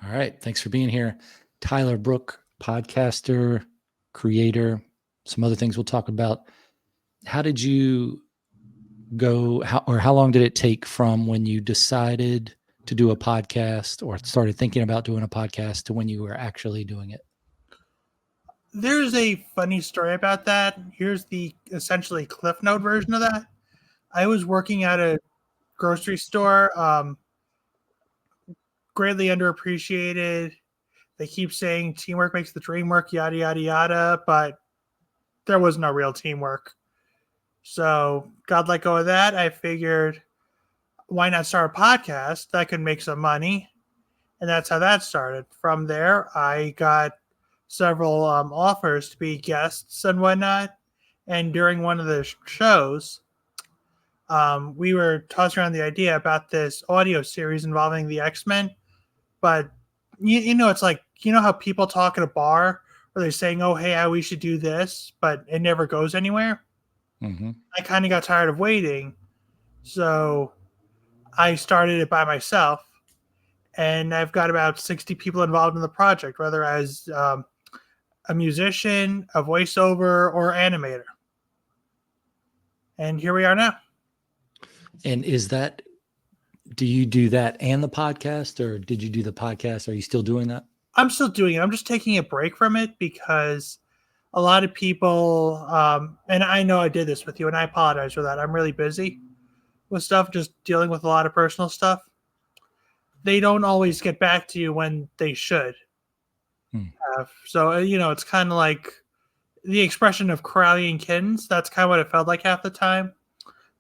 All right. Thanks for being here. Tyler Brooke, podcaster, creator, some other things we'll talk about. How did you go, how long did it take from when you decided to do a podcast or started thinking about doing a podcast to when you were actually doing it? There's a funny story about that. Here's the essentially Cliff Note version of that. I was working at a grocery store, greatly underappreciated. They keep saying teamwork makes the dream work, yada, yada, yada, but there was no real teamwork. So, God let go of that. I figured, why not start a podcast that could make some money? And that's how that started. From there, I got several offers to be guests and whatnot. And during one of the shows, we were tossing around the idea about this audio series involving the X-Men. But, it's like, how people talk at a bar where they're saying, oh, hey, we should do this, but it never goes anywhere. Mm-hmm. I kind of got tired of waiting. So I started it by myself. And I've got about 60 people involved in the project, whether as a musician, a voiceover, or animator. And here we are now. And do you do that and the podcast, or did you do the podcast? Are you still doing that? I'm still doing it. I'm just taking a break from it because a lot of people, and I know I did this with you, and I apologize for that. I'm really busy with stuff, just dealing with a lot of personal stuff. They don't always get back to you when they should. So, it's kind of like the expression of crying kittens. That's kind of what it felt like half the time.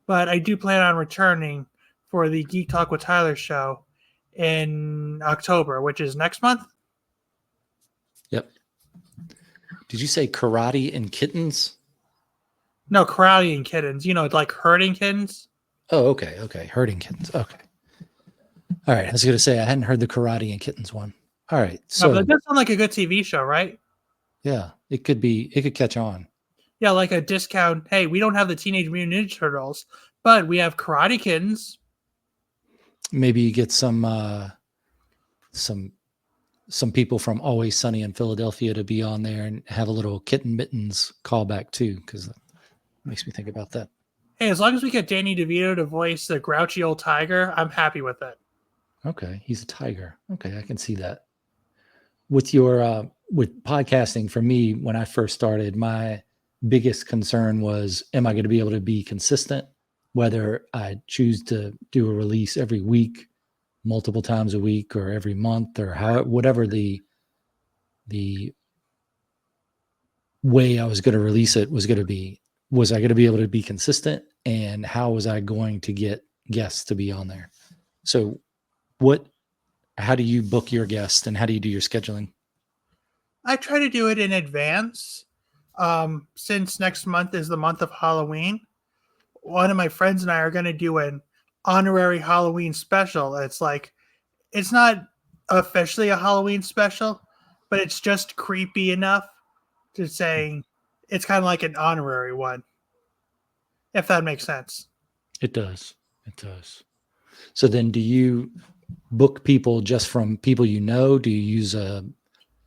But I do plan on returning for the Geek Talk with Tyler show in October, which is next month. Yep. Did you say karate and kittens? No, karate and kittens. Like herding kittens. Oh, okay. Okay. Herding kittens. Okay. All right. I was going to say, I hadn't heard the karate and kittens one. All right. So that does sound like a good TV show, right? Yeah, it could catch on. Yeah, like a discount. Hey, we don't have the Teenage Mutant Ninja Turtles, but we have karate kittens. Maybe you get some people from Always Sunny in Philadelphia to be on there and have a little Kitten Mittens callback too, because it makes me think about that. Hey, as long as we get Danny DeVito to voice the grouchy old tiger, I'm happy with it. Okay, he's a tiger. Okay, I can see that. With your with podcasting, for me, when I first started, my biggest concern was, am I going to be able to be consistent? Whether I choose to do a release every week, multiple times a week, or every month, or whatever the way I was going to release it was going to be. Was I going to be able to be consistent, and how was I going to get guests to be on there? So, how do you book your guests, and how do you do your scheduling? I try to do it in advance. Since next month is the month of Halloween, one of my friends and I are going to do an honorary Halloween special. It's not officially a Halloween special, but it's just creepy enough to say it's kind of like an honorary one, if that makes sense. It does. It does. So then, do you book people just from people you know? Do you use a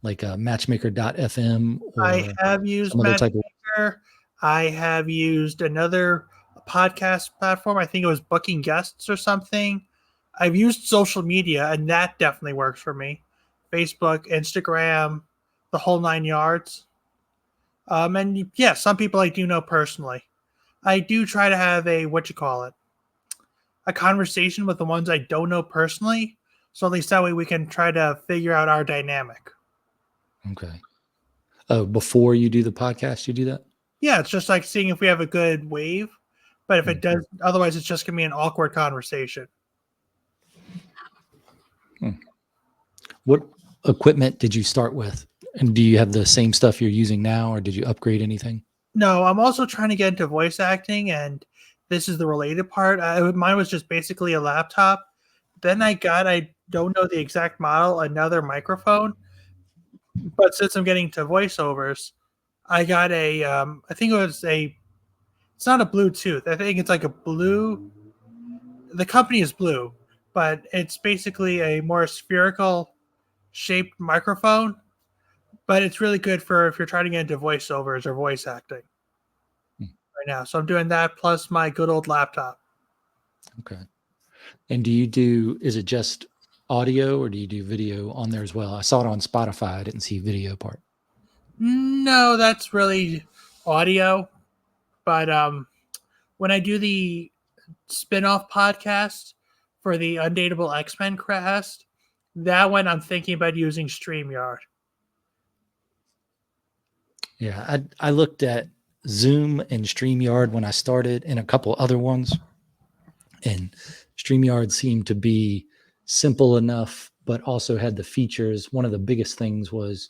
matchmaker.fm? Or I have used Matchmaker. I have used another podcast platform. I think it was Booking Guests or something. I've used social media, and that definitely works for me. Facebook, Instagram, the whole 9 yards. And yeah, some people I do know personally. I do try to have a conversation with the ones I don't know personally, so at least that way we can try to figure out our dynamic. Okay. Before you do the podcast, you do that? Yeah, it's just like seeing if we have a good wave. But if it does, otherwise it's just going to be an awkward conversation. What equipment did you start with? And do you have the same stuff you're using now, or did you upgrade anything? No, I'm also trying to get into voice acting, and this is the related part. Mine was just basically a laptop. Then I don't know the exact model, another microphone. But since I'm getting to voiceovers, I got I think it's not a Bluetooth. I think it's like a blue. The company is blue, but it's basically a more spherical shaped microphone, but it's really good for if you're trying to get into voiceovers or voice acting Hmm. right now. So I'm doing that plus my good old laptop. Okay. And is it just audio or do you do video on there as well? I saw it on Spotify. I didn't see video part. No, that's really audio. But when I do the spin-off podcast for the Undateable X-Men cast, that one I'm thinking about using StreamYard. Yeah, I looked at Zoom and StreamYard when I started and a couple other ones. And StreamYard seemed to be simple enough, but also had the features. One of the biggest things was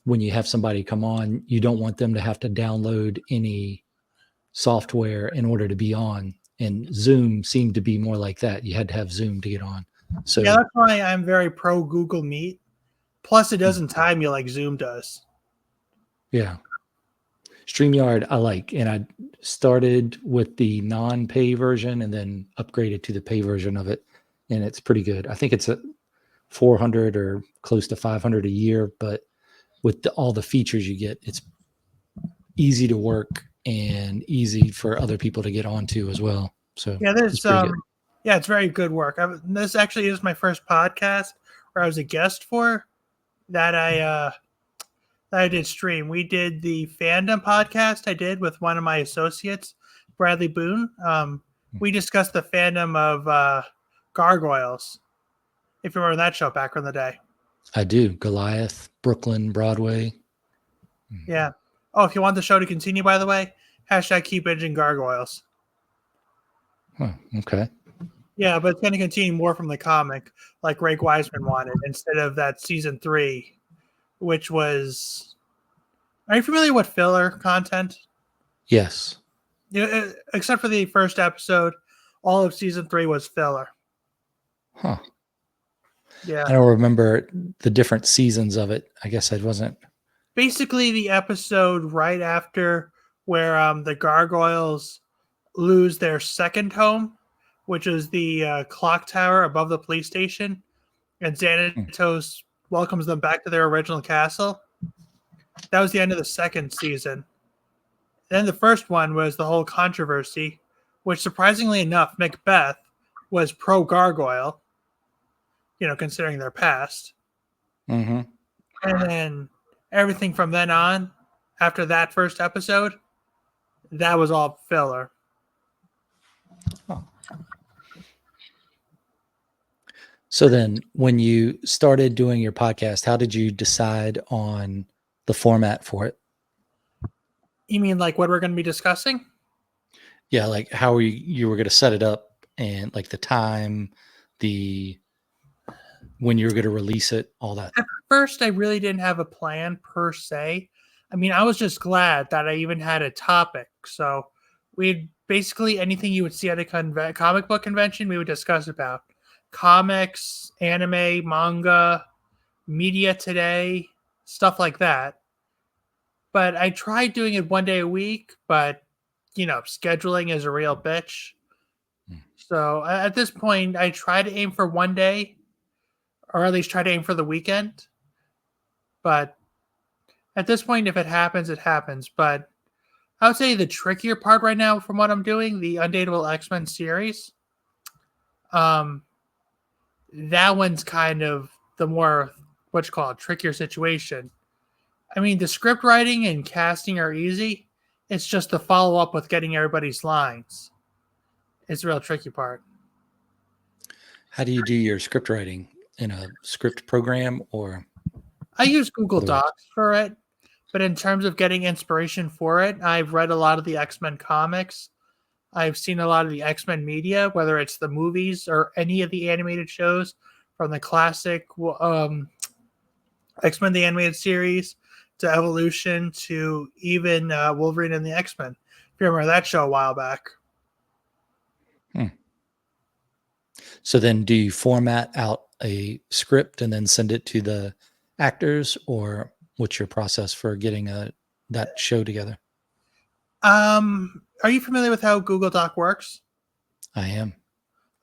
when you have somebody come on, you don't want them to have to download any software in order to be on. And Zoom seemed to be more like that. You had to have Zoom to get on. So Yeah, that's why I'm very pro Google Meet. Plus, it doesn't time you like Zoom does. yeah. StreamYard I like, and I started with the non-pay version and then upgraded to the pay version of it, and it's pretty good. I think it's a 400 or close to 500 a year, but with all the features you get, it's easy to work and easy for other people to get onto as well. So Yeah, it's pretty good. yeah, it's very good work. This actually is my first podcast where I was a guest for that I did stream. We did the fandom podcast I did with one of my associates, Bradley Boone. We discussed the fandom of Gargoyles. If you remember that show back in the day. I do. Goliath, Brooklyn, Broadway. Yeah. Oh, if you want the show to continue, by the way, hashtag keep binging Gargoyles. Oh, okay. Yeah, but it's going to continue more from the comic, like Ray Wiseman wanted, instead of that season 3, which was. Are you familiar with filler content? Yes. Yeah, except for the first episode, all of season 3 was filler. Huh. Yeah. I don't remember the different seasons of it. I guess I wasn't. Basically, the episode right after where the Gargoyles lose their second home, which is the clock tower above the police station, and Xanatos welcomes them back to their original castle. That was the end of the second season. Then the first one was the whole controversy, which surprisingly enough, Macbeth was pro gargoyle, considering their past. Mm-hmm. And then everything from then on, after that first episode, that was all filler. Oh. So then when you started doing your podcast, how did you decide on the format for it? You mean like what we're going to be discussing? Yeah, like how you were going to set it up and like the time, when you were going to release it, all that. At first, I really didn't have a plan per se. I mean, I was just glad that I even had a topic. So we'd basically anything you would see at a comic book convention, we would discuss about comics, anime, manga, media today, stuff like that. But I tried doing it one day a week, but scheduling is a real bitch. So at this point, I try to aim for one day, or at least try to aim for the weekend. But at this point, if it happens, it happens. But I would say the trickier part right now, from what I'm doing, the Undateable X-Men series, that one's kind of the more trickier situation. I mean, the script writing and casting are easy. It's just the follow up with getting everybody's lines. It's the real tricky part. How do you do your script writing in a script program or? I use Google otherwise? Docs for it, but in terms of getting inspiration for it, I've read a lot of the X-Men comics. I've seen a lot of the X-Men media, whether it's the movies or any of the animated shows from the classic X-Men the Animated Series to Evolution to even Wolverine and the X-Men. If you remember that show a while back. So then do you format out a script and then send it to the actors, or what's your process for getting that show together? Are you familiar with how Google Doc works? I am.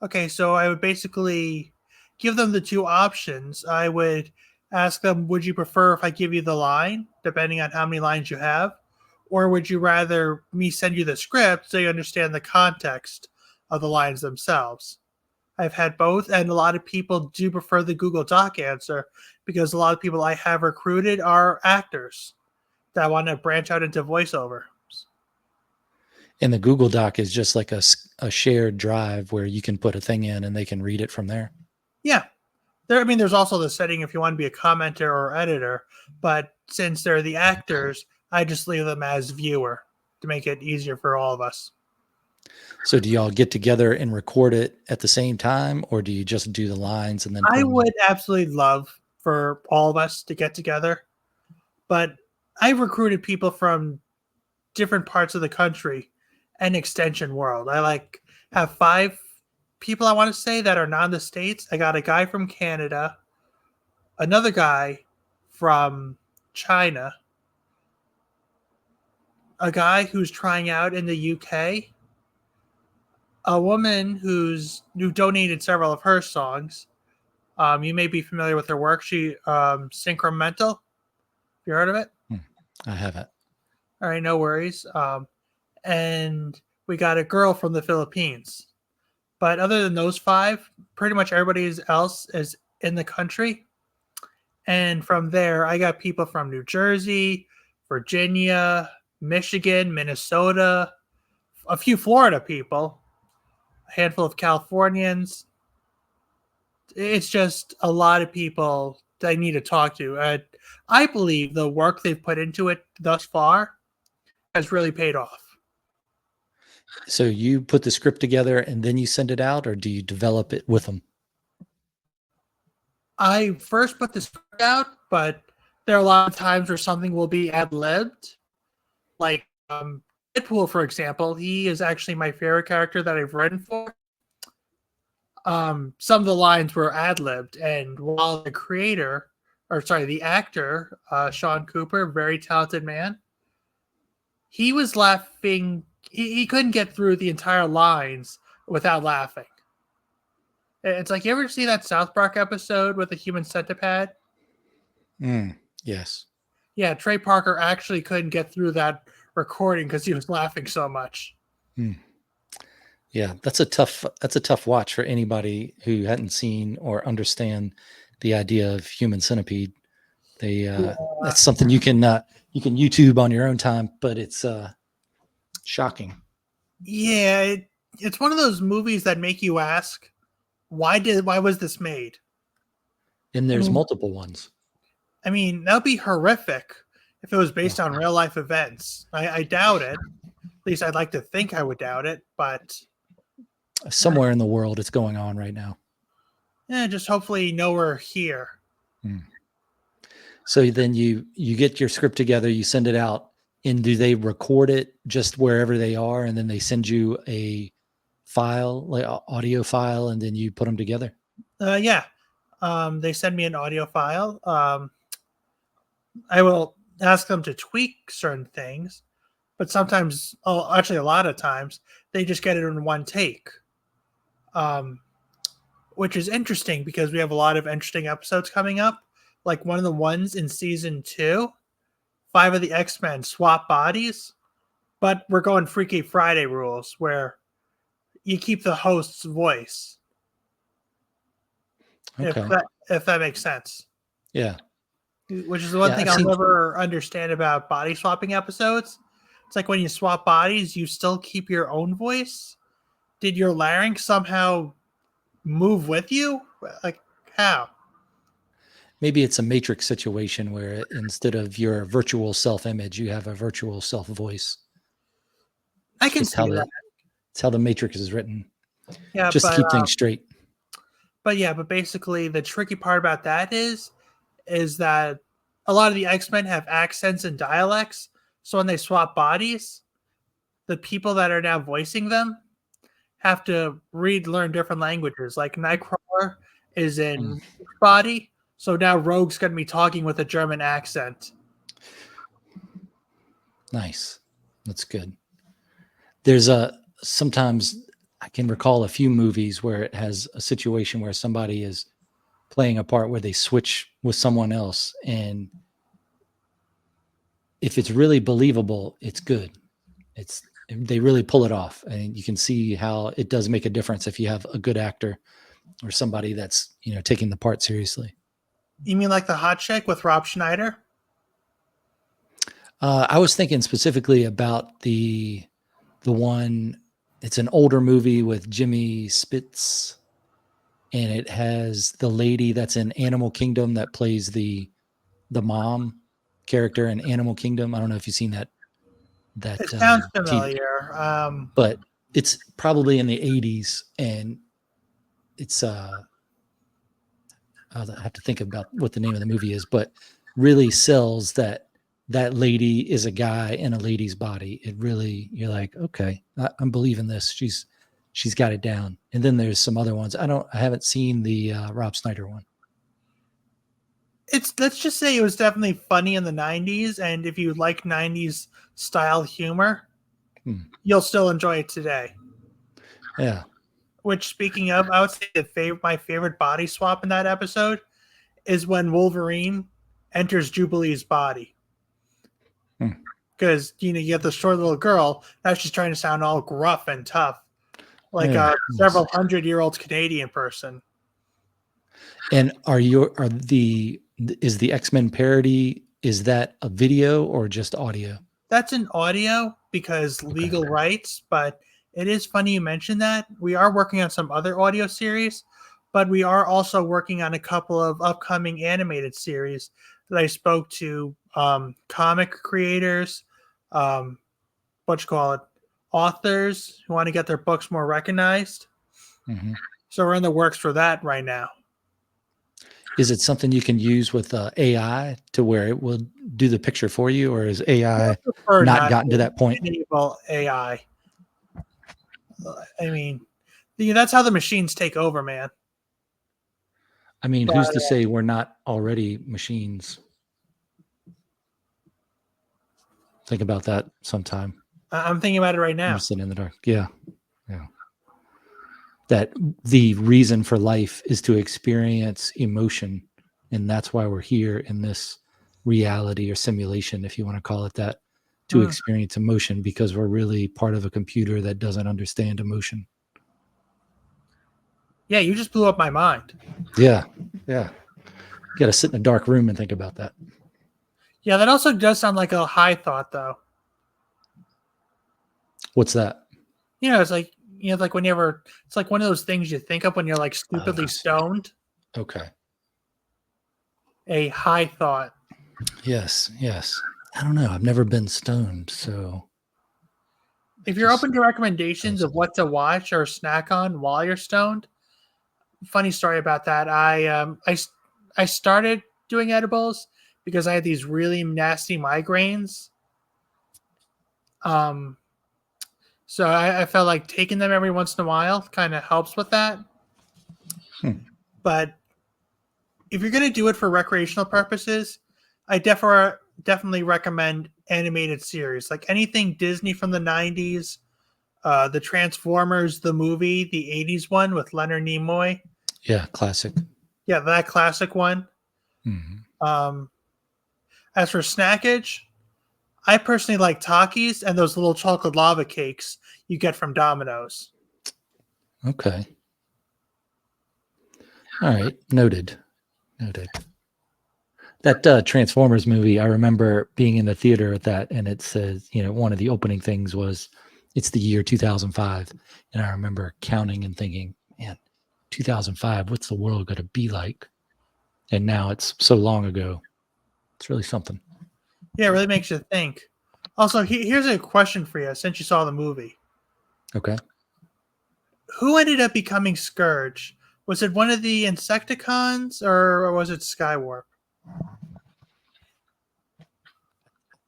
Okay, so I would basically give them the two options. I would ask them, would you prefer if I give you the line, depending on how many lines you have? Or would you rather me send you the script so you understand the context of the lines themselves? I've had both, and a lot of people do prefer the Google Doc answer because a lot of people I have recruited are actors that want to branch out into voiceover. And the Google Doc is just like a shared drive where you can put a thing in and they can read it from there. Yeah. There's also the setting if you want to be a commenter or editor, but since they're the actors, I just leave them as viewer to make it easier for all of us. So do y'all get together and record it at the same time, or do you just do the lines and then I would absolutely love for all of us to get together, but I've recruited people from different parts of the country and extension world. I have 5 people I want to say that are not in the States. I got a guy from Canada, another guy from China, a guy who's trying out in the UK, a woman who donated several of her songs. You may be familiar with her work. She Syncremental. Have you heard of it? I haven't. All right, no worries. And we got a girl from the Philippines. But other than those 5, pretty much everybody else is in the country. And from there, I got people from New Jersey, Virginia, Michigan, Minnesota, a few Florida people, a handful of Californians. It's just a lot of people that I need to talk to. I believe the work they've put into it thus far has really paid off. So you put the script together and then you send it out, or do you develop it with them? I first put the script out, but there are a lot of times where something will be ad-libbed. Like Deadpool, for example, he is actually my favorite character that I've written for. Some of the lines were ad-libbed, and while the actor, Sean Cooper, very talented man, he was laughing. He couldn't get through the entire lines without laughing. It's like, you ever see that South Park episode with the human centipede? Yes. Yeah, Trey Parker actually couldn't get through that recording because he was laughing so much. Yeah, that's a tough watch for anybody who hadn't seen or understand the idea of human centipede. That's something you can YouTube on your own time, but it's shocking. Yeah, it's one of those movies that make you ask, why was this made? And there's multiple ones. I mean, that would be horrific if it was based on real life events. I doubt it. At least I'd like to think I would doubt it, but somewhere in the world it's going on right now. Yeah, just hopefully nowhere here. So then you get your script together, you send it out, and do they record it just wherever they are, and then they send you a file, like an audio file, and then you put them together? Yeah. They send me an audio file. I will ask them to tweak certain things, but sometimes, actually a lot of times, they just get it in one take. Which is interesting because we have a lot of interesting episodes coming up. Like one of the ones in season 2, 5 of the X-Men swap bodies, but we're going Freaky Friday rules where you keep the host's voice. Okay. If that makes sense. Yeah. Which is the one thing I'll never understand about body swapping episodes. It's like when you swap bodies, you still keep your own voice. Did your larynx somehow move with you? Like, how? Maybe it's a matrix situation where instead of your virtual self-image, you have a virtual self-voice. I can see that. It's how the matrix is written. Yeah, just to keep things straight. But basically the tricky part about that is that a lot of the X-Men have accents and dialects. So when they swap bodies, the people that are now voicing them have to learn different languages. Like Nightcrawler is in body, so now Rogue's going to be talking with a German accent. Nice. That's good. There's sometimes I can recall a few movies where it has a situation where somebody is playing a part where they switch with someone else, and if it's really believable, it's good. They really pull it off, and you can see how it does make a difference if you have a good actor or somebody that's taking the part seriously. You mean like the hot chick with Rob Schneider? I was thinking specifically about the one. It's an older movie with Jimmy Spitz, and it has the lady that's in Animal Kingdom that plays the mom character in Animal Kingdom. I don't know if you've seen that. It sounds TV, familiar. but it's probably in the 80s, and it's I'll have to think about what the name of the movie is, but really sells that lady is a guy in a lady's body. It really, you're like, okay, I'm believing this. She's got it down. And then there's some other ones. I haven't seen the Rob Schneider one. Let's just say it was definitely funny in the 90s, and if you like 90s style humor, you'll still enjoy it today. Yeah. Which, speaking of, I would say my favorite body swap in that episode is when Wolverine enters Jubilee's body. Because, you get the short little girl, now she's trying to sound all gruff and tough, like a several 100-year-old Canadian person. And is the X-Men parody, is that a video or just audio? That's an audio because legal rights, but it is funny you mentioned that. We are working on some other audio series, but we are also working on a couple of upcoming animated series that I spoke to comic creators, authors who want to get their books more recognized. Mm-hmm. So we're in the works for that right now. Is it something you can use with AI to where it will do the picture for you, or is AI not gotten to that point? Enable AI. I mean, that's how the machines take over, man. I mean, who's to say we're not already machines? Think about that sometime. I'm thinking about it right now. I'm sitting in the dark. Yeah. That the reason for life is to experience emotion, and that's why we're here in this reality or simulation, if you want to call it that, to experience emotion, because we're really part of a computer that doesn't understand emotion. Yeah, you just blew up my mind. Yeah. You got to sit in a dark room and think about that. Yeah, that also does sound like a high thought, though. What's that? It's like, like whenever it's like one of those things you think of when you're like stupidly stoned. Okay. A high thought. Yes. I don't know. I've never been stoned, so. If you're open to recommendations of what to watch or snack on while you're stoned, funny story about that. I started doing edibles because I had these really nasty migraines. So I felt like taking them every once in a while kind of helps with that. But if you're going to do it for recreational purposes, I definitely recommend animated series. Like anything Disney from the 90s, the Transformers, the movie, the 80s one with Leonard Nimoy. Yeah, classic. Yeah, that classic one. Mm-hmm. As for snackage, I personally like Takis and those little chocolate lava cakes you get from Domino's. Okay. All right. Noted. That Transformers movie, I remember being in the theater at that, and it says, one of the opening things was, it's the year 2005. And I remember counting and thinking, man, 2005, what's the world going to be like? And now it's so long ago. It's really something. Yeah, it really makes you think. Also, here's a question for you since you saw the movie. Okay. Who ended up becoming Scourge? Was it one of the Insecticons or was it Skywarp?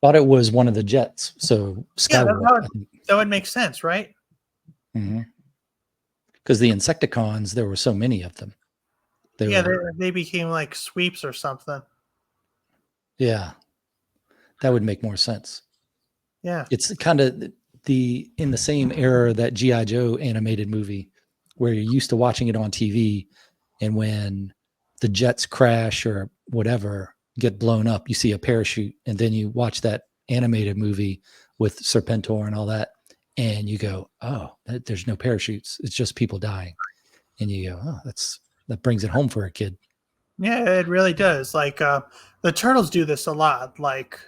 Thought it was one of the jets. So Skywarp. Yeah, that would make sense, right? Mm-hmm. Because the Insecticons, there were so many of them. They became like sweeps or something. Yeah. That would make more sense. Yeah. It's kind of in the same era that G.I. Joe animated movie, where you're used to watching it on TV, and when the jets crash or whatever, get blown up, you see a parachute, and then you watch that animated movie with Serpentor and all that, and you go, oh, there's no parachutes. It's just people dying. And you go, oh, that brings it home for a kid. Yeah, it really does. Like the turtles do this a lot. Like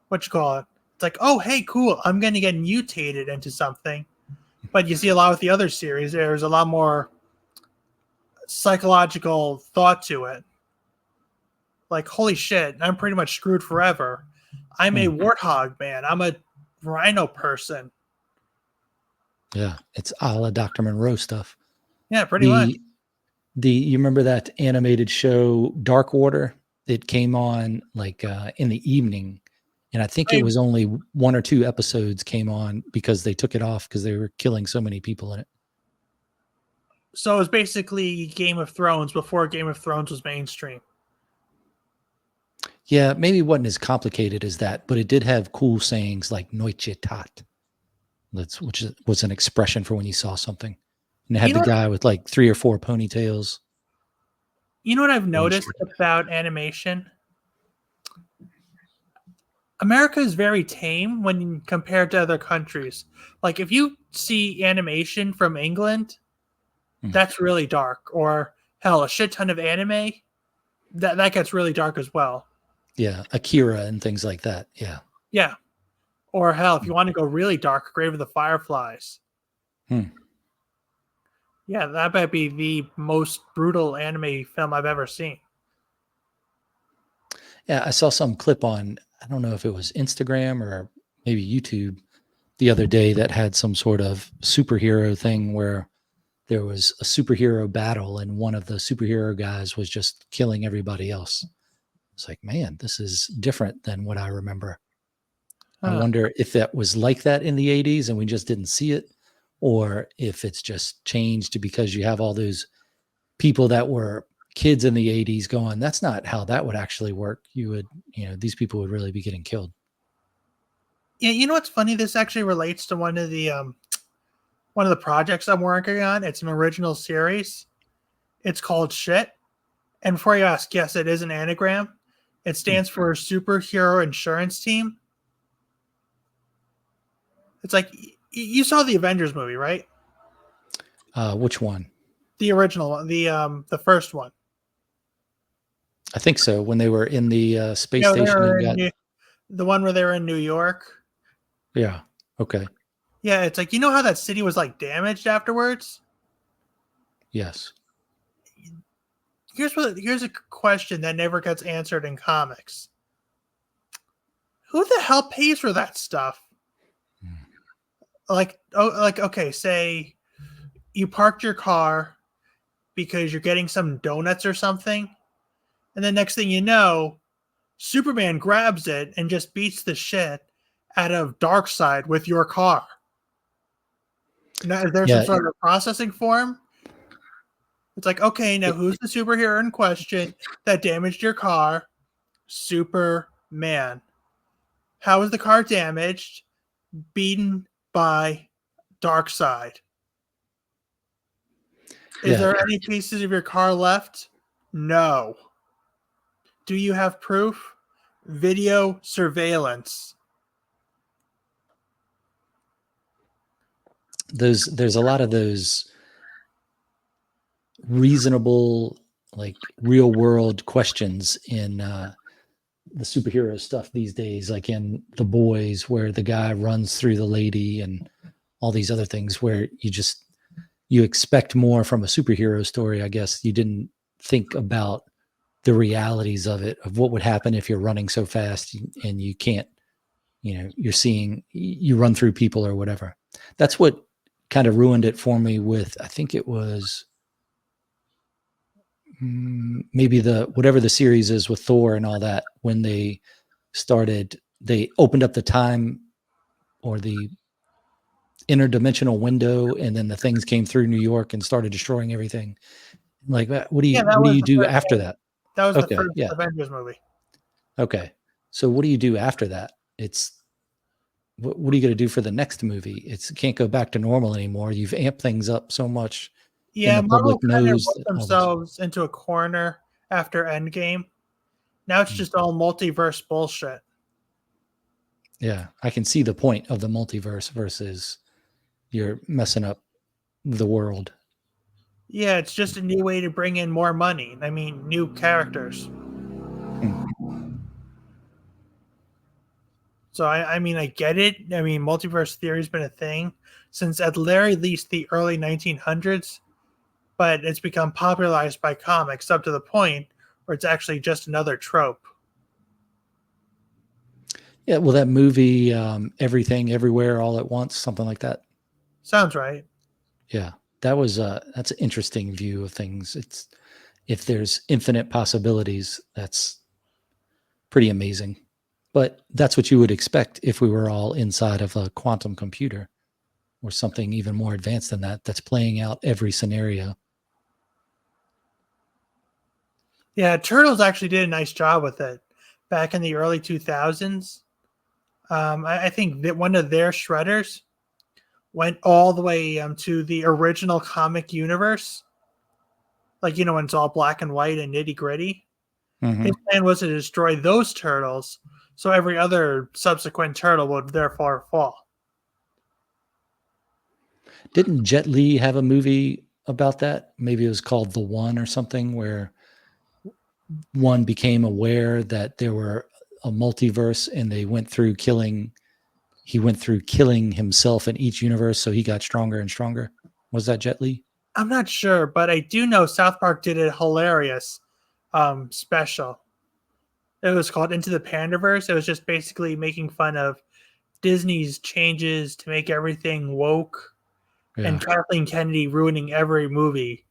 what you call it? It's like, oh, hey, cool. I'm going to get mutated into something. But you see a lot with the other series. There's a lot more psychological thought to it. Like, holy shit, I'm pretty much screwed forever. I'm a warthog man. I'm a rhino person. Yeah, it's a la Dr. Monroe stuff. Yeah, pretty much. You remember that animated show Dark Water? It came on like in the evening, and I think it was only 1 or 2 episodes came on because they took it off because they were killing so many people in it. So it was basically Game of Thrones before Game of Thrones was mainstream. Yeah, maybe it wasn't as complicated as that, but it did have cool sayings like "Noche tat," which was an expression for when you saw something. And it had the guy with like 3 or 4 ponytails. You know what I've noticed about animation? America is very tame when compared to other countries. Like if you see animation from England, that's really dark. Or hell, a shit ton of anime, that gets really dark as well. Yeah, Akira and things like that. Yeah. Yeah. Or hell, if you want to go really dark, Grave of the Fireflies. Yeah, that might be the most brutal anime film I've ever seen. Yeah, I saw some clip on, I don't know if it was Instagram or maybe YouTube the other day that had some sort of superhero thing where there was a superhero battle and one of the superhero guys was just killing everybody else. It's like, man, this is different than what I remember. I wonder if that was like that in the 80s and we just didn't see it, or if it's just changed because you have all those people that were kids in the 80s going, that's not how that would actually work. These people would really be getting killed. Yeah, you know what's funny? This actually relates to one of the projects I'm working on. It's an original series. It's called Shit. And before you ask, yes, it is an anagram. It stands for Superhero Insurance Team. It's like, you saw the Avengers movie, right? Which one? The original one, the first one. I think so. When they were in the space station. The one where they were in New York. Yeah. Okay. Yeah, it's like, you know how that city was like damaged afterwards? Yes. Here's a question that never gets answered in comics. Who the hell pays for that stuff? Okay, say you parked your car because you're getting some donuts or something, and then next thing you know, Superman grabs it and just beats the shit out of Darkseid with your car. Now, is there some sort of processing for him? It's like, okay, now who's the superhero in question that damaged your car? Superman. How is the car damaged? Beaten by Darkseid. Is there any pieces of your car left? No. Do you have proof? Video surveillance. There's a lot of those reasonable, like real world questions in the superhero stuff these days, like in The Boys, where the guy runs through the lady and all these other things where you expect more from a superhero story. I guess you didn't think about the realities of it, of what would happen if you're running so fast and you can't, you run through people or whatever. That's what kind of ruined it for me with, I think it was maybe whatever the series is with Thor and all that, when they opened up the time or the interdimensional window, and then the things came through New York and started destroying everything. Like, what do you do after that? That was the first Avengers movie. Okay. So what do you do after that? What are you going to do for the next movie? It can't go back to normal anymore. You've amped things up so much. Yeah, Marvel kind of put themselves into a corner after Endgame. Now it's Hmm. just all multiverse bullshit. Yeah, I can see the point of the multiverse versus you're messing up the world. Yeah, it's just a new way to bring in more money. I mean, new characters. Hmm. So I mean, I get it. I mean, multiverse theory's been a thing since at the very least the early 1900s, but it's become popularized by comics up to the point where it's actually just another trope. Yeah, well, that movie, Everything, Everywhere, All at Once, something like that. Sounds right. Yeah, that's an interesting view of things. It's if there's infinite possibilities, that's pretty amazing. But that's what you would expect if we were all inside of a quantum computer or something even more advanced than that, that's playing out every scenario. Yeah, Turtles actually did a nice job with it back in the early 2000s. I think that one of their shredders went all the way to the original comic universe, like when it's all black and white and nitty gritty. His Hmm. plan was to destroy those turtles, so every other subsequent turtle would therefore fall. Didn't Jet Li have a movie about that? Maybe it was called The One or something, where one became aware that there were a multiverse and they went through killing he went through killing himself in each universe, so he got stronger and stronger. Was that Jet Li? I'm not sure, but I do know South Park did a hilarious special. It was called Into the Pandaverse. It was just basically making fun of Disney's changes to make everything woke and Yeah. Kathleen Kennedy ruining every movie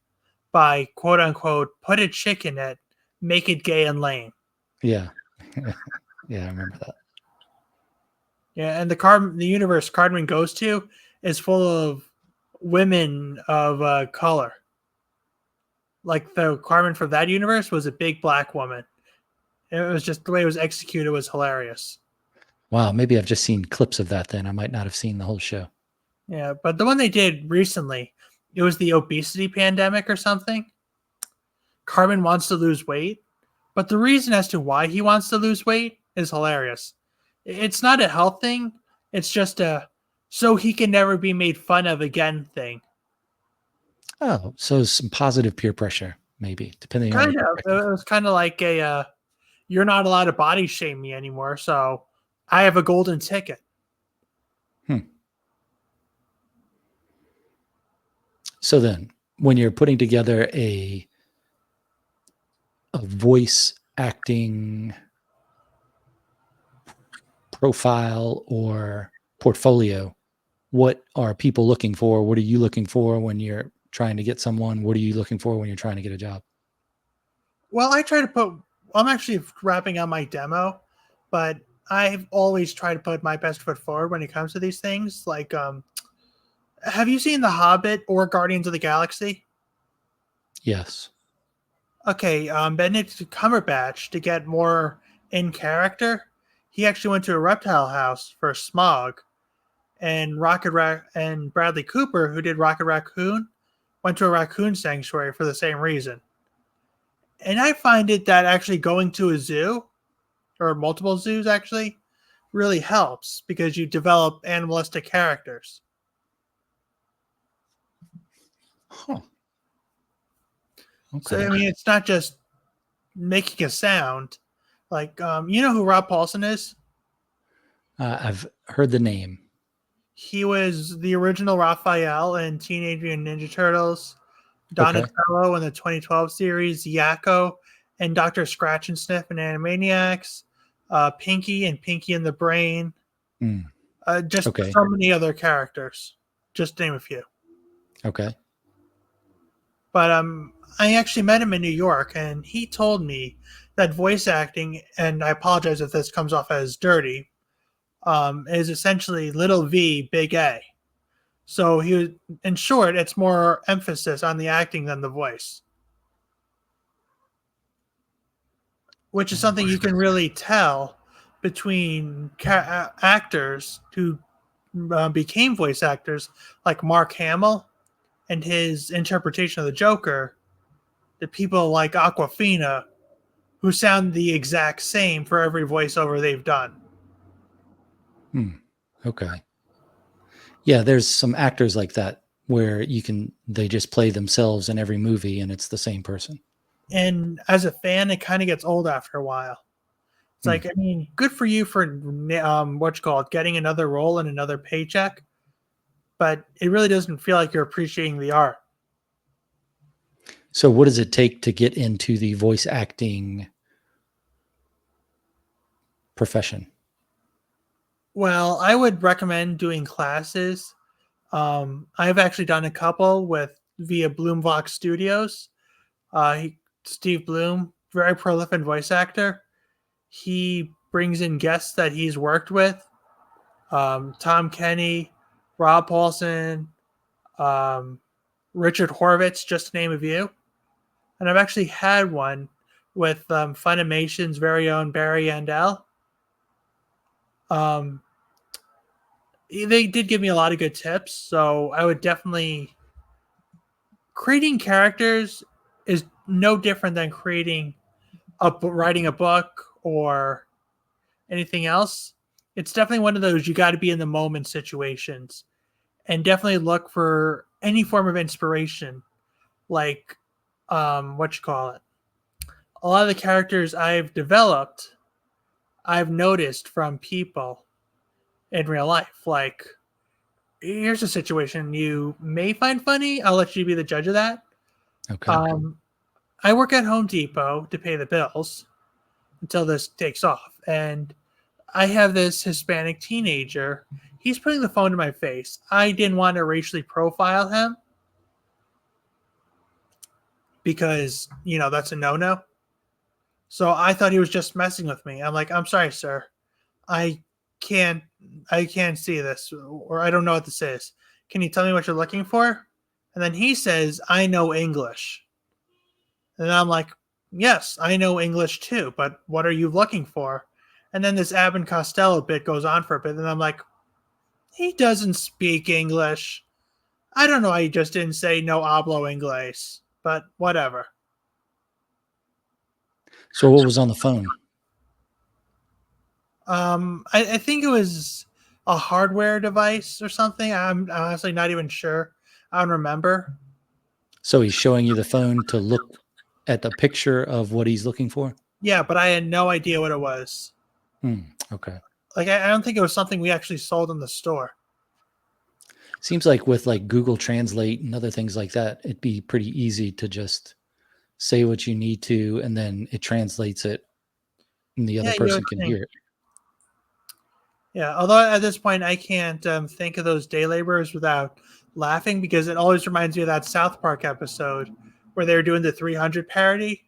by quote unquote put a chick in it, make it gay and lame. Yeah. Yeah, I remember that. Yeah, and the universe Cartman goes to is full of women of color. Like the Cartman from that universe was a big black woman. It was just the way it was executed was hilarious. Wow, maybe I've just seen clips of that then. I might not have seen the whole show. Yeah, but the one they did recently, it was the obesity pandemic or something. Cartman wants to lose weight, but the reason as to why he wants to lose weight is hilarious. It's not a health thing, it's just a so he can never be made fun of again thing. Oh, so some positive peer pressure, maybe, depending on your Kind of. perspective. It was kind of like a you're not allowed to body shame me anymore, so I have a golden ticket. Hmm. So then, when you're putting together a voice acting profile or portfolio, what are people looking for? What are you looking for when you're trying to get someone? What are you looking for when you're trying to get a job? Well, I try to put I'm actually wrapping on my demo, but I've always tried to put my best foot forward when it comes to these things. Like have you seen The Hobbit or Guardians of the Galaxy? Yes. Okay, Benedict Cumberbatch, to get more in character, he actually went to a reptile house for Smog, and and Bradley Cooper, who did Rocket Raccoon, went to a raccoon sanctuary for the same reason. And I find it that actually going to a zoo, or multiple zoos actually, really helps because you develop animalistic characters. Huh. So I Okay. mean, it's not just making a sound. Like, you know who Rob Paulson is? I've heard the name. He was the original Raphael in Teenage Mutant Ninja Turtles, Okay. Donatello in the 2012 series, Yakko and Dr. Scratch and Sniff in Animaniacs, Pinky and Pinky and the Brain, Mm. just Okay. so many other characters, just to name a few. Okay. But I actually met him in New York, and he told me that voice acting, and I apologize if this comes off as dirty, is essentially little v, big A. So in short, it's more emphasis on the acting than the voice, which is something you can really tell between actors who became voice actors, like Mark Hamill and his interpretation of the Joker, the people like Aquafina who sound the exact same for every voiceover they've done. Okay. Yeah, there's some actors like that where they just play themselves in every movie and it's the same person. And as a fan, it kind of gets old after a while. It's like, I mean, good for you for getting another role and another paycheck, but it really doesn't feel like you're appreciating the art. So what does it take to get into the voice acting profession? Well, I would recommend doing classes. I've actually done a couple via Bloomvox Studios. Steve Bloom, very prolific voice actor. He brings in guests that he's worked with. Tom Kenny, Rob Paulson, Richard Horvitz, just to name a few. And I've actually had one with Funimation's very own Barry Yandel. They did give me a lot of good tips, so I would definitely... Creating characters is no different than writing a book or anything else. It's definitely one of those you got to be in the moment situations, and definitely look for any form of inspiration, like A lot of the characters I've developed, I've noticed from people in real life. Like, here's a situation you may find funny. I'll let you be the judge of that. Okay. I work at Home Depot to pay the bills until this takes off. And I have this Hispanic teenager. He's putting the phone to my face. I didn't want to racially profile him because, that's a no-no. So I thought he was just messing with me. I'm like, I'm sorry, sir. I can't see this, or I don't know what this is. Can you tell me what you're looking for? And then he says, I know English. And I'm like, yes, I know English too, but what are you looking for? And then this Abbott Costello bit goes on for a bit, and I'm like, he doesn't speak English. I don't know why he just didn't say no hablo inglés, but whatever. So what was on the phone? I think it was a hardware device or something. I'm honestly not even sure. I don't remember. So he's showing you the phone to look at the picture of what he's looking for? Yeah, but I had no idea what it was. Okay. Like, I don't think it was something we actually sold in the store. Seems like with like Google Translate and other things like that, it'd be pretty easy to just say what you need to, and then it translates it and the other person can hear it. Yeah, although at this point I can't think of those day laborers without laughing, because it always reminds me of that South Park episode where they were doing the 300 parody.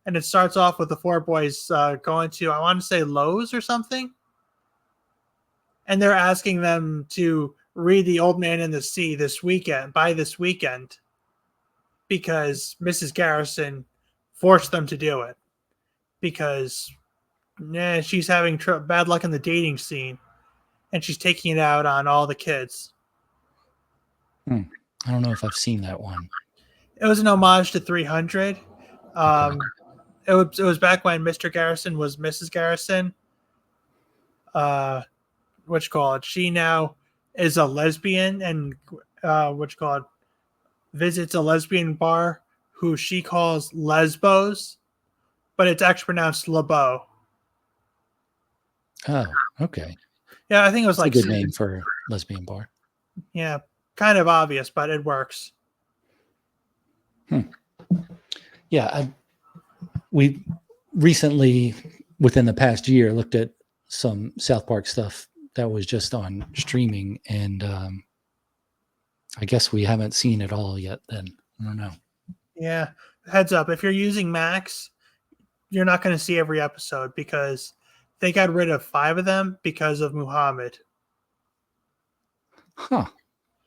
And it starts off with the four boys going to, I want to say, Lowe's or something. And they're asking them to read The Old Man and the Sea by this weekend, because Mrs. Garrison forced them to do it because she's having bad luck in the dating scene, and she's taking it out on all the kids. I don't know if I've seen that one. It was an homage to 300. Okay. It was back when Mr. Garrison was Mrs. Garrison. She now is a lesbian, and visits a lesbian bar who she calls Lesbos, but it's actually pronounced LeBeau. Oh, okay. Yeah, I think it was a good name for a lesbian bar. Yeah, kind of obvious, but it works. Yeah, we recently, within the past year, looked at some South Park stuff that was just on streaming, and I guess we haven't seen it all yet. Then I don't know. Yeah, heads up, if you're using Max, you're not going to see every episode because they got rid of 5 of them because of Muhammad. Huh.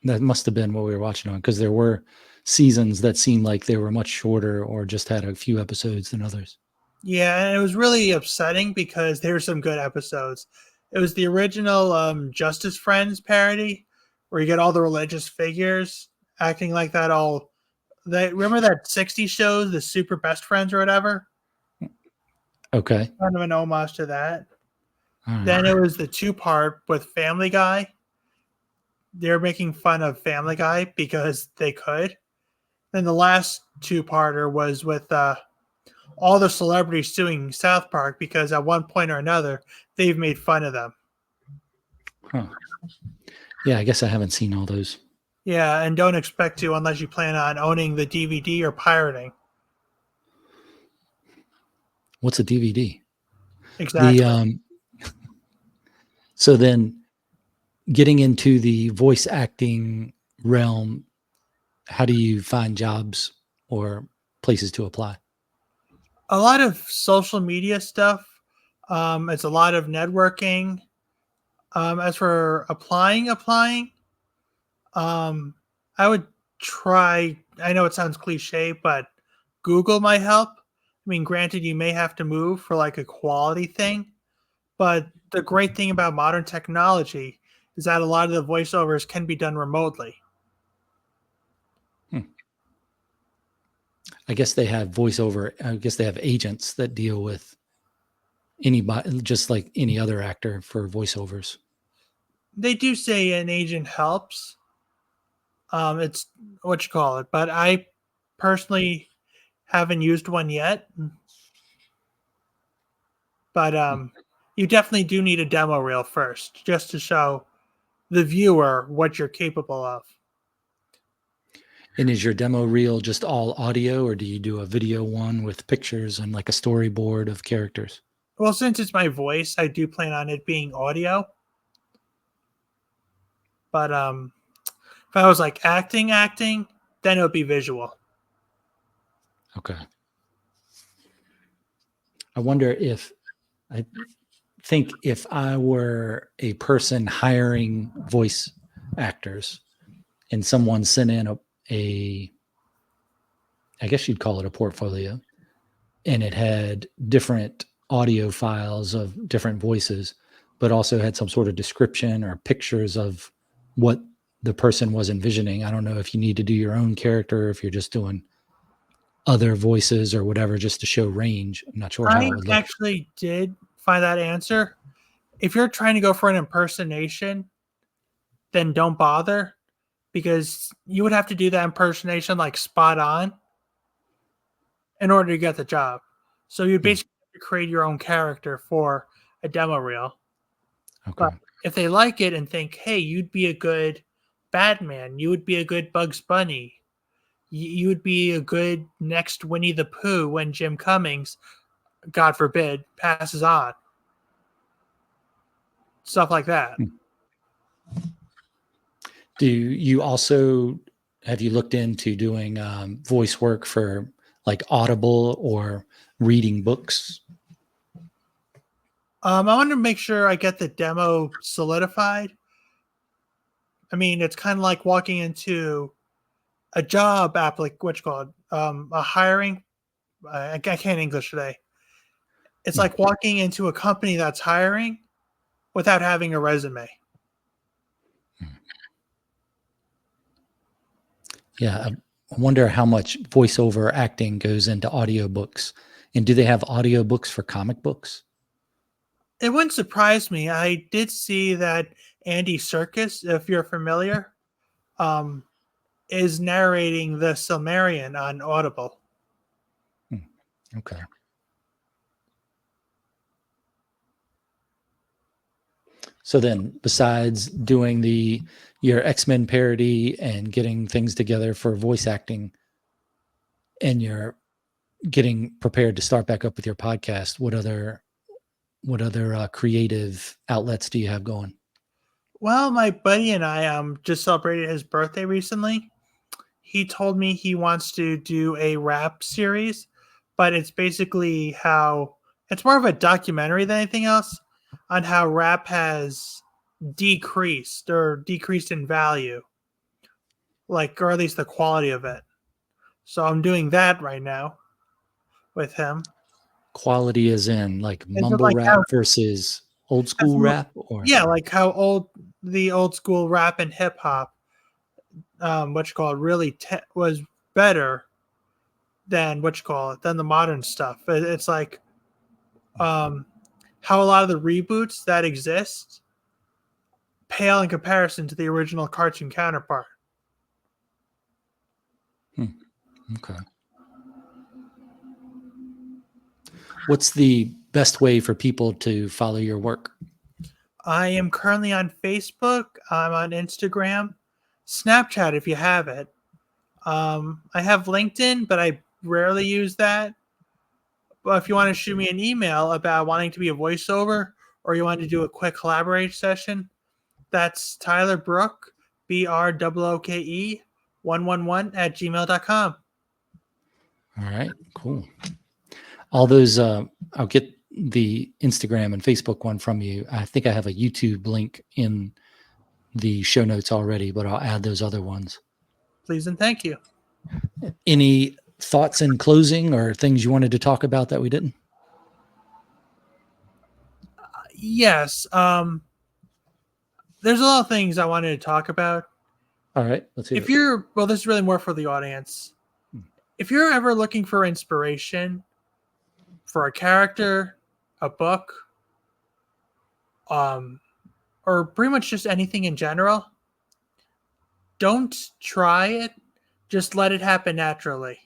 That must have been what we were watching on, because there were seasons that seemed like they were much shorter or just had a few episodes than others. Yeah, and it was really upsetting because there were some good episodes. It was the original Justice Friends parody where you get all the religious figures acting like that. Remember that 60s show, the Super Best Friends or whatever? Okay. kind of an homage to that. All right. Then it was the 2-part with Family Guy. They're making fun of Family Guy because they could. Then the last 2-parter was with all the celebrities suing South Park because at one point or another they've made fun of them. Huh. Yeah, I guess I haven't seen all those. Yeah, and don't expect to unless you plan on owning the DVD or pirating. What's a DVD? The Exactly. So then getting into the voice acting realm, how do you find jobs or places to apply? A lot of social media stuff. It's a lot of networking. As for applying, um, I would try. I know it sounds cliche, but Google might help. I mean, granted, you may have to move for like a quality thing, but the great thing about modern technology is that a lot of the voiceovers can be done remotely. Hmm. I guess they have voiceover. I guess they have agents that deal with anybody, just like any other actor for voiceovers. They do say an agent helps. It's what you call it, but I personally haven't used one yet. But you definitely do need a demo reel first, just to show the viewer what you're capable of. And is your demo reel just all audio, or do you do a video one with pictures and like a storyboard of characters? Well, since it's my voice, I do plan on it being audio. But if I was like acting, then it would be visual. Okay. I wonder if I think if I were a person hiring voice actors and someone sent in a I guess you'd call it a portfolio, and it had different audio files of different voices, but also had some sort of description or pictures of what the person was envisioning. I don't know if you need to do your own character, if you're just doing other voices or whatever, just to show range. I'm not sure how I it would look. actually did find that answer. If you're trying to go for an impersonation, then don't bother because you would have to do that impersonation like spot on in order to get the job. So you'd Hmm. basically have to create your own character for a demo reel. Okay. But if they like it and think, hey, you'd be a good Batman, you would be a good Bugs Bunny, you would be a good next Winnie the Pooh when Jim Cummings, God forbid, passes on. Stuff like that. Hmm. Do you also have you looked into doing voice work for like Audible or reading books? I want to make sure I get the demo solidified. I mean, it's kind of like walking into a job what's called a hiring. I can't English today. It's Hmm. like walking into a company that's hiring without having a resume. Yeah, I wonder how much voiceover acting goes into audiobooks. And do they have audiobooks for comic books? It wouldn't surprise me. I did see that Andy Serkis, if you're familiar, um, is narrating the Silmarillion on Audible. Hmm. Okay. So then, besides doing your X-Men parody and getting things together for voice acting, and you're getting prepared to start back up with your podcast, what other creative outlets do you have going? Well, my buddy and I just celebrated his birthday recently. He told me he wants to do a rap series, but it's basically how it's more of a documentary than anything else on how rap has decreased in value, like or at least the quality of it. So I'm doing that right now with him. Quality is in like Is it mumble like how rap versus old school rap, or yeah, like how the old school rap and hip hop, what you call it, really was better than what you call it than the modern stuff. It's like how a lot of the reboots that exist pale in comparison to the original cartoon counterpart. Okay. What's the best way for people to follow your work? I am currently on Facebook. I'm on Instagram, Snapchat if you have it. I have LinkedIn, but I rarely use that. But if you want to shoot me an email about wanting to be a voiceover or you want to do a quick collaborate session, that's Tyler Brooke, BROOKE 111 at gmail.com. All right, cool. All those, I'll get the Instagram and Facebook one from you. I think I have a YouTube link in the show notes already, but I'll add those other ones. Please and thank you. Any thoughts in closing or things you wanted to talk about that we didn't? Yes. There's a lot of things I wanted to talk about. All right, let's hear If it. you're, well, this is really more for the audience. If you're ever looking for inspiration for a character, a book, or pretty much just anything in general, don't try it. Just let it happen naturally.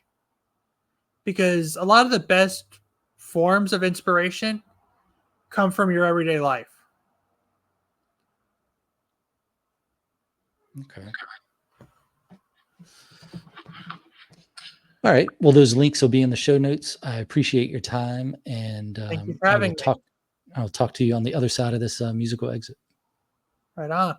Because a lot of the best forms of inspiration come from your everyday life. Okay. All right. Well, those links will be in the show notes. I appreciate your time, and Thank you for having me. I'll talk to you on the other side of this musical exit. Right on.